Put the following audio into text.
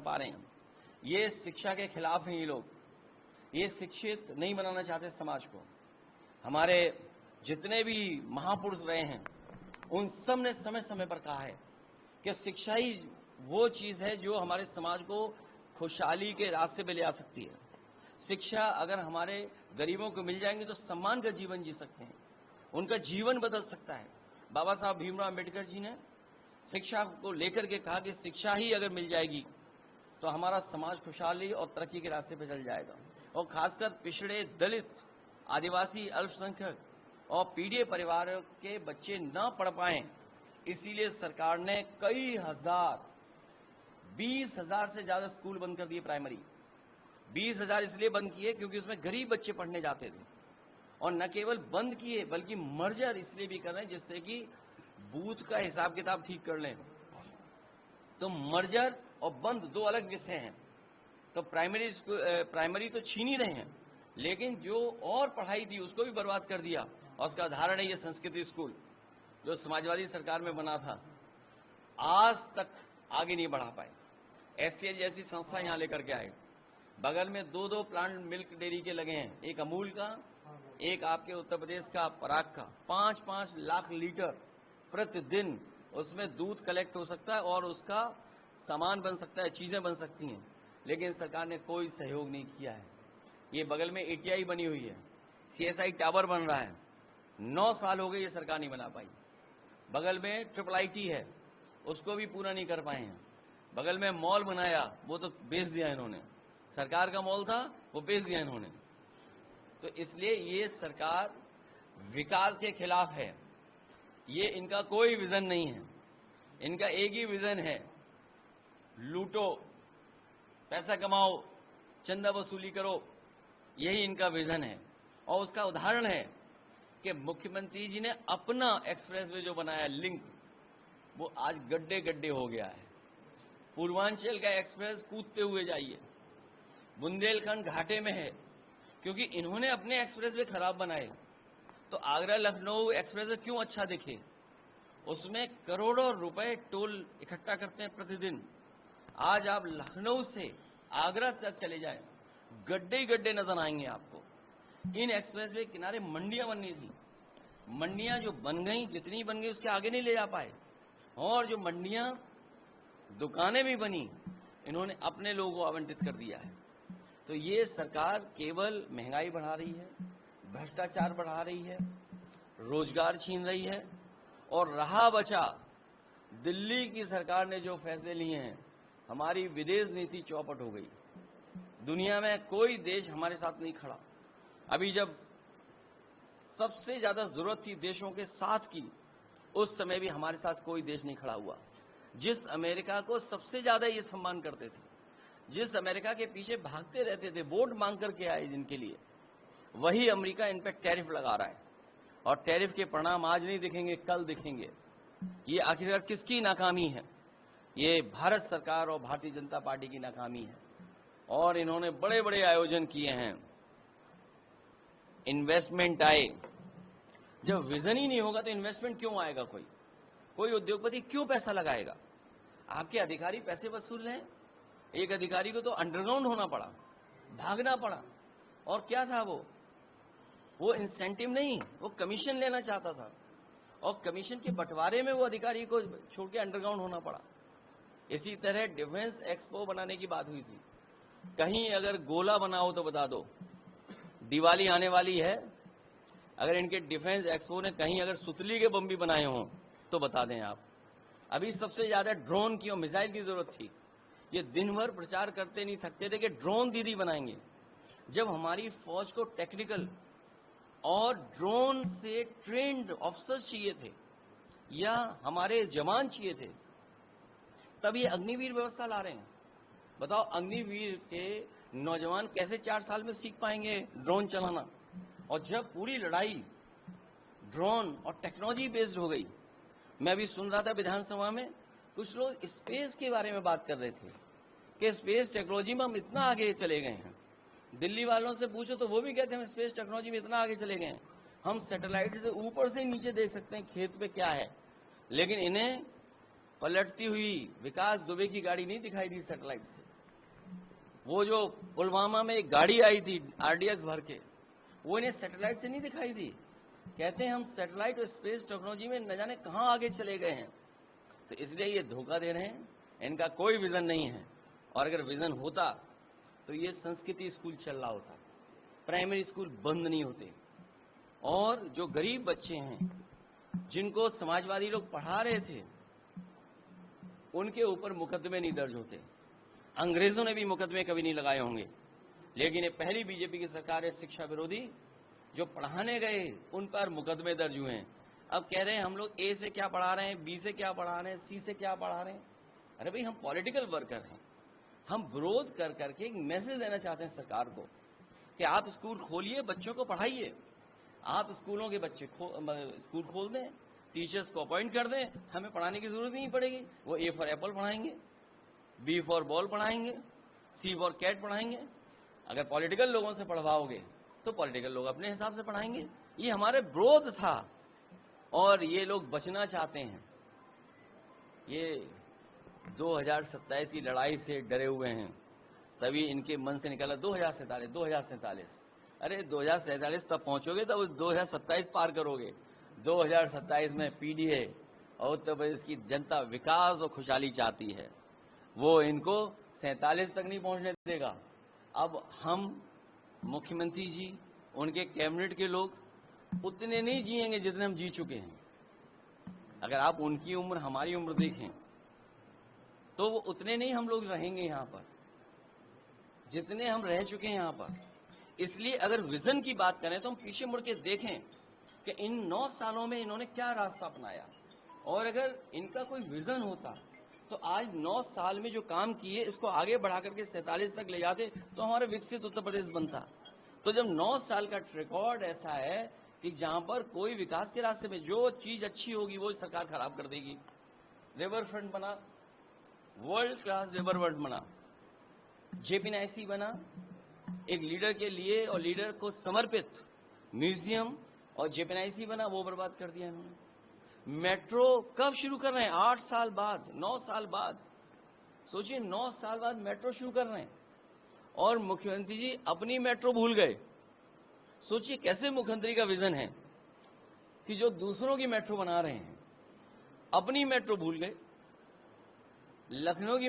पा रहे हैं। ये शिक्षा के खिलाफ हैं ये लोग। ये शिक्षित नहीं बनाना चाहते समाज को। हमारे जितने भी महापुरुष रहे हैं उन सब ने समय समय पर कहा है कि शिक्षा ही वो चीज है जो हमारे समाज को खुशहाली के रास्ते पे ले आ सकती है। शिक्षा अगर हमारे गरीबों को मिल जाएंगे तो सम्मान का जीवन जी सकते हैं, उनका जीवन बदल सकता है। बाबा साहब भीमराव अम्बेडकर जी ने शिक्षा को लेकर के कहा कि शिक्षा ही अगर मिल जाएगी तो हमारा समाज खुशहाली और तरक्की के रास्ते पर चल जाएगा। और खासकर पिछड़े, दलित, आदिवासी, अल्पसंख्यक और पीड़ित परिवारों के बच्चे न पढ़ पाएं, इसीलिए सरकार ने कई हजार, 20,000 से ज्यादा स्कूल बंद कर दिए। प्राइमरी 20,000 इसलिए बंद किए क्योंकि उसमें गरीब बच्चे पढ़ने जाते थे। और न केवल बंद किए बल्कि मर्जर इसलिए भी कर रहे हैं जिससे कि बूथ का हिसाब किताब ठीक कर लें। तो मर्जर और बंद दो अलग विषय हैं। तो प्राइमरी तो छीन ही रहे हैं, लेकिन जो और पढ़ाई थी उसको भी बर्बाद कर दिया। और उसका उदाहरण है ये संस्कृत स्कूल जो समाजवादी सरकार में बना था, आज तक आगे नहीं बढ़ा पाए। एससीएल जैसी संस्था यहाँ लेकर के आए। बगल में दो प्लांट मिल्क डेयरी के लगे हैं, एक अमूल का, एक आपके उत्तर प्रदेश का पराग का। 5-5 लाख लीटर प्रतिदिन उसमें दूध कलेक्ट हो सकता है और उसका सामान बन सकता है, चीजें बन सकती हैं। लेकिन सरकार ने कोई सहयोग नहीं किया है। ये बगल में एटीआई बनी हुई है, सीएसआई टावर बन रहा है, 9 साल हो गए ये सरकार नहीं बना पाई। बगल में ट्रिपल आईटी है, उसको भी पूरा नहीं कर पाए हैं। बगल में मॉल बनाया, वो तो बेच दिया इन्होंने। सरकार का मॉल था, वो बेच दिया इन्होंने। तो इसलिए ये सरकार विकास के खिलाफ है। ये इनका कोई विजन नहीं है। इनका एक ही विजन है, लूटो, पैसा कमाओ, चंदा वसूली करो, यही इनका विजन है। और उसका उदाहरण है कि मुख्यमंत्री जी ने अपना एक्सप्रेसवे जो बनाया लिंक, वो आज गड्ढे गड्ढे हो गया है। पूर्वांचल का एक्सप्रेस कूदते हुए जाइए, बुंदेलखंड घाटे में है क्योंकि इन्होंने अपने एक्सप्रेसवे खराब बनाए। तो आगरा लखनऊ एक्सप्रेसवे क्यों अच्छा दिखे? उसमें करोड़ों रुपए टोल इकट्ठा करते हैं प्रतिदिन। आज आप लखनऊ से आगरा तक चले जाएं, गड्ढे ही गड्ढे नजर आएंगे आपको। इन एक्सप्रेसवे के किनारे मंडियां बननी थी, मंडियां जो बन गई, जितनी बन गई उसके आगे नहीं ले जा पाए। और जो मंडियां, दुकानें भी बनी, इन्होंने अपने लोगों को आवंटित कर दिया है। तो ये सरकार केवल महंगाई बढ़ा रही है, भ्रष्टाचार बढ़ा रही है, रोजगार छीन रही है। और रहा बचा दिल्ली की सरकार ने जो फैसले लिए हैं, हमारी विदेश नीति चौपट हो गई। दुनिया में कोई देश हमारे साथ नहीं खड़ा। अभी जब सबसे ज्यादा जरूरत थी देशों के साथ की, उस समय भी हमारे साथ कोई देश नहीं खड़ा हुआ। जिस अमेरिका को सबसे ज्यादा ये सम्मान करते थे, जिस अमेरिका के पीछे भागते रहते थे, वोट मांग करके आए जिनके लिए, वही अमेरिका इन पे टैरिफ लगा रहा है। और टैरिफ के परिणाम आज नहीं दिखेंगे, कल दिखेंगे। ये आखिरकार किसकी नाकामी है? ये भारत सरकार और भारतीय जनता पार्टी की नाकामी है। और इन्होंने बड़े बड़े आयोजन किए हैं, इन्वेस्टमेंट आए। जब विजन ही नहीं होगा तो इन्वेस्टमेंट क्यों आएगा? कोई उद्योगपति क्यों पैसा लगाएगा? आपके अधिकारी पैसे वसूल रहे हैं। एक अधिकारी को तो अंडरग्राउंड होना पड़ा, भागना पड़ा। और क्या था वो इंसेंटिव नहीं, वो कमीशन लेना चाहता था। और कमीशन के बंटवारे में वो अधिकारी को छोड़ के अंडरग्राउंड होना पड़ा। इसी तरह डिफेंस एक्सपो बनाने की बात हुई थी। कहीं अगर गोला बना हो तो बता दो। दिवाली आने वाली है, अगर इनके डिफेंस एक्सपो ने कहीं अगर सुतली के बम भी बनाए हों तो बता दें आप। अभी सबसे ज्यादा ड्रोन की और मिसाइल की जरूरत थी। ये दिन भर प्रचार करते नहीं थकते थे कि ड्रोन दीदी बनाएंगे। जब हमारी फौज को टेक्निकल और ड्रोन से ट्रेंड ऑफिसर्स चाहिए थे या हमारे जवान चाहिए थे, तब ये अग्निवीर व्यवस्था ला रहे हैं। बताओ, अग्निवीर के नौजवान कैसे 4 साल में सीख पाएंगे ड्रोन चलाना? और जब पूरी लड़ाई ड्रोन और टेक्नोलॉजी बेस्ड हो गई, मैं अभी सुन रहा था विधानसभा में, कुछ लोग स्पेस के बारे में बात कर रहे थे कि स्पेस टेक्नोलॉजी में हम इतना आगे चले गए हैं। दिल्ली वालों से पूछो तो वो भी कहते हैं हम स्पेस टेक्नोलॉजी में इतना आगे चले गए हैं, हम सैटेलाइट से ऊपर से नीचे देख सकते हैं खेत पे क्या है। लेकिन इन्हें पलटती हुई विकास दुबे की गाड़ी नहीं दिखाई दी सैटेलाइट से। वो जो पुलवामा में एक गाड़ी आई थी आरडीएक्स भर के, वो इन्हें सैटेलाइट से नहीं दिखाई दी। कहते हैं हम सैटेलाइट और स्पेस टेक्नोलॉजी में न जाने कहां आगे चले गए हैं। तो इसलिए ये धोखा दे रहे हैं, इनका कोई विजन नहीं है। और अगर विजन होता तो ये संस्कृति स्कूल चल रहा होता, प्राइमरी स्कूल बंद नहीं होते, और जो गरीब बच्चे हैं जिनको समाजवादी लोग पढ़ा रहे थे उनके ऊपर मुकदमे नहीं दर्ज होते। अंग्रेजों ने भी मुकदमे कभी नहीं लगाए होंगे, लेकिन ये पहली बीजेपी की सरकार है शिक्षा विरोधी जो पढ़ाने गए उन पर मुकदमे दर्ज हुए हैं। अब कह रहे हैं हम लोग ए से क्या पढ़ा रहे हैं, बी से क्या पढ़ा रहे हैं, सी से क्या पढ़ा रहे हैं। अरे भाई हम पॉलिटिकल वर्कर हैं, हम विरोध कर करके एक मैसेज देना चाहते हैं सरकार को कि आप स्कूल खोलिए, बच्चों को पढ़ाइए। आप स्कूलों के बच्चे स्कूल खोल दें, टीचर्स को अपॉइंट कर दें, हमें पढ़ाने की जरूरत नहीं पड़ेगी। वो ए फॉर एप्पल पढ़ाएंगे, बी फॉर बॉल पढ़ाएंगे, सी फॉर कैट पढ़ाएंगे। अगर पॉलिटिकल लोगों से पढ़वाओगे तो पॉलिटिकल लोग अपने हिसाब से पढ़ाएंगे। ये हमारे विरोध था और ये लोग बचना चाहते हैं। ये 2027 की लड़ाई से डरे हुए हैं, तभी इनके मन से निकला 2047। अरे 2047 तब पहुंचोगे तब 2027 पार करोगे। 2027 में पीडीए और उत्तर प्रदेश की जनता विकास और खुशहाली चाहती है, वो इनको 47 तक नहीं पहुंचने देगा। अब हम मुख्यमंत्री जी, उनके कैबिनेट के लोग उतने नहीं जिएंगे जितने हम जी चुके हैं। अगर आप उनकी उम्र हमारी उम्र देखें तो वो उतने नहीं हम लोग रहेंगे यहाँ पर जितने हम रह चुके हैं यहाँ पर। इसलिए अगर विजन की बात करें तो हम पीछे मुड़ के देखें कि इन 9 सालों में इन्होंने क्या रास्ता अपनाया, और अगर इनका कोई विजन होता तो आज 9 साल में जो काम किए इसको आगे बढ़ा करके 47 तक ले जाते तो हमारा विकसित उत्तर प्रदेश बनता। तो जब 9 साल का रिकॉर्ड ऐसा है कि जहां पर कोई विकास के रास्ते में जो चीज अच्छी होगी वो सरकार खराब कर देगी। रिवर फ्रंट बना, वर्ल्ड क्लास रिवर फ्रंट बना, जेपीएनआईसी बना, एक लीडर के लिए और लीडर को समर्पित म्यूजियम, और जेपीएनआईसी बना, वो बर्बाद कर दिया इन्होंने। मेट्रो कब शुरू कर रहे हैं? 8 साल बाद, 9 साल बाद। सोचिए 9 साल बाद मेट्रो शुरू कर रहे हैं और मुख्यमंत्री जी अपनी मेट्रो भूल गए। सोचिए कैसे मुख्यमंत्री का विजन है कि जो दूसरों की मेट्रो बना रहे हैं अपनी मेट्रो भूल गए। लखनऊ की